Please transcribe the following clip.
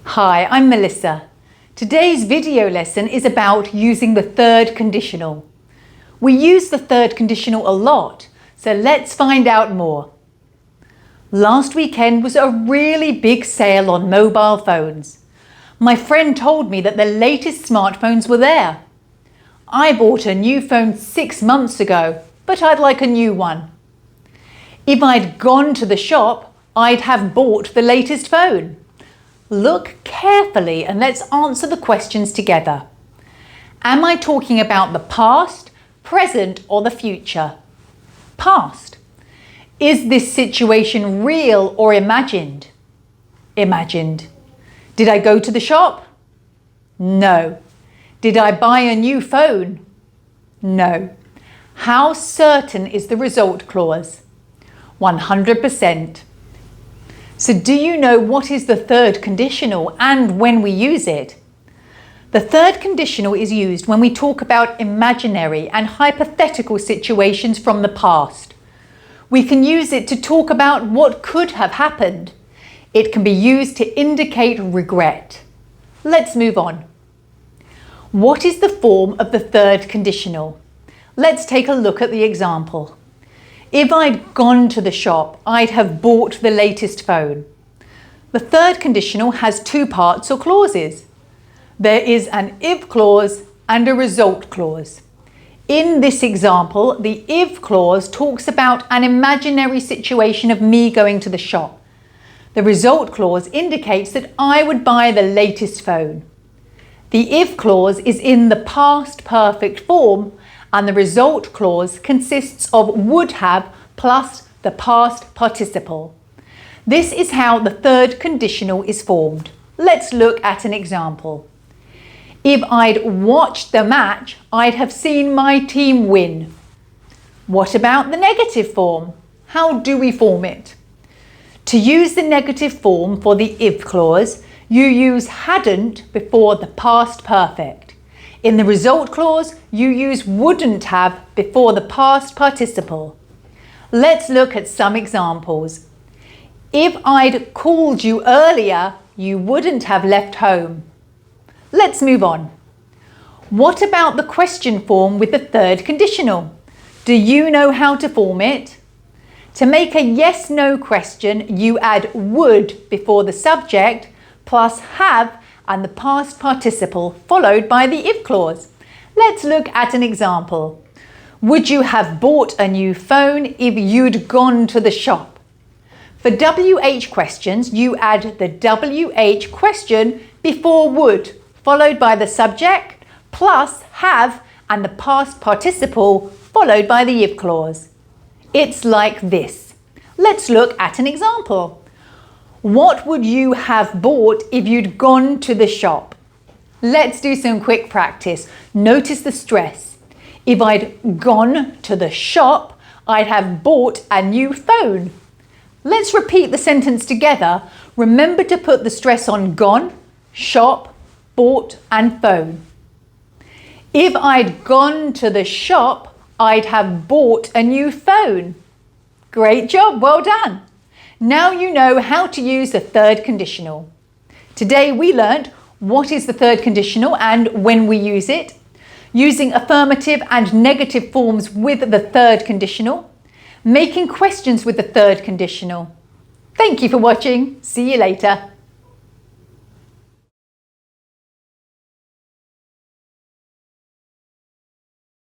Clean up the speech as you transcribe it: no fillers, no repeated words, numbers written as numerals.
Hi, I'm Melissa. Today's video lesson is about using the third conditional. We use the third conditional a lot, so let's find out more. Last weekend was a really big sale on mobile phones. My friend told me that the latest smartphones were there. I bought a new phone 6 months ago, but I'd like a new one. If I'd gone to the shop, I'd have bought the latest phone. Look carefully and let's answer the questions together. Am I talking about the past, present, or the future? Past. Is this situation real or imagined? Imagined. Did I go to the shop? No. Did I buy a new phone? No. How certain is the result clause? 100%. So do you know what is the third conditional and when we use it? The third conditional is used when we talk about imaginary and hypothetical situations from the past. We can use it to talk about what could have happened. It can be used to indicate regret. Let's move on. What is the form of the third conditional? Let's take a look at the example. If I'd gone to the shop, I'd have bought the latest phone. The third conditional has two parts or clauses. There is an if clause and a result clause. In this example, the if clause talks about an imaginary situation of me going to the shop. The result clause indicates that I would buy the latest phone. The if clause is in the past perfect form, and the result clause consists of would have plus the past participle. This is how the third conditional is formed. Let's look at an example. If I'd watched the match, I'd have seen my team win. What about the negative form? How do we form it? To use the negative form for the if clause, you use hadn't before the past perfect. In the result clause, you use wouldn't have before the past participle. Let's look at some examples. If I'd called you earlier, you wouldn't have left home. Let's move on. What about the question form with the third conditional? Do you know how to form it? To make a yes/no question, you add would before the subject plus have and the past participle followed by the if clause. Let's look at an example. Would you have bought a new phone if you'd gone to the shop? For WH questions, you add the WH question before would, followed by the subject, plus have and the past participle, followed by the if clause. It's like this. Let's look at an example. What would you have bought if you'd gone to the shop? Let's do some quick practice. Notice the stress. If I'd gone to the shop, I'd have bought a new phone. Let's repeat the sentence together. Remember to put the stress on gone, shop, bought and phone. If I'd gone to the shop, I'd have bought a new phone. Great job, well done. Now you know how to use the third conditional. Today we learnt what is the third conditional and when we use it, using affirmative and negative forms with the third conditional, making questions with the third conditional. Thank you for watching. See you later.